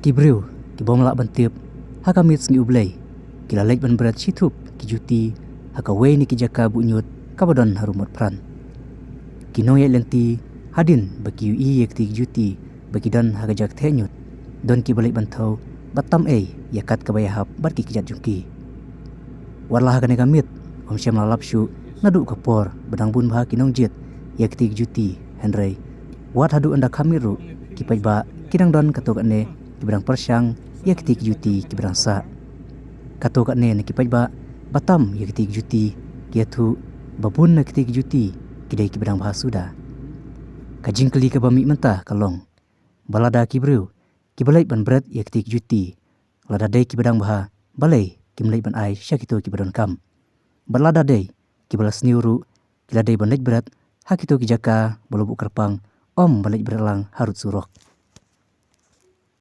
Kibriu, ki bom lak bantip, haka mit ngi ublay, kila lek ban berat situp ki juti, haka wei ni ki jaka bunyut, kabadon harumot pran. Kinong ya lenti, hadin baki ui yek ti juti, baki don haka jak tenyut, don ki balik bantau, batam yakat kabayahap barki kijat jungki. Warlah haka nega mit, om syam lalapsyu, nadu kapor, badang bun bah kinong jit, yek ti juti, Henry. Wat hadu anda kamiru, kipai ba, kidang don katok ane, kibrang persyang, yak tik juti kibrang sa. Kato kat ne kipai ba batam yak tik juti kia tu babun nak tik juti kidai kibrang bahasuda. Kajing keli ke bami mentah kalong. Balada kibriu kibalai ban berat yak tik juti. Lada dai kibrang bah balai kimlai ban ai syakito kibadon kam. Balada dai kibalas niuru kiladai ban lek berat hakito kijaka balubuk kerpang om balik beralang harut surok.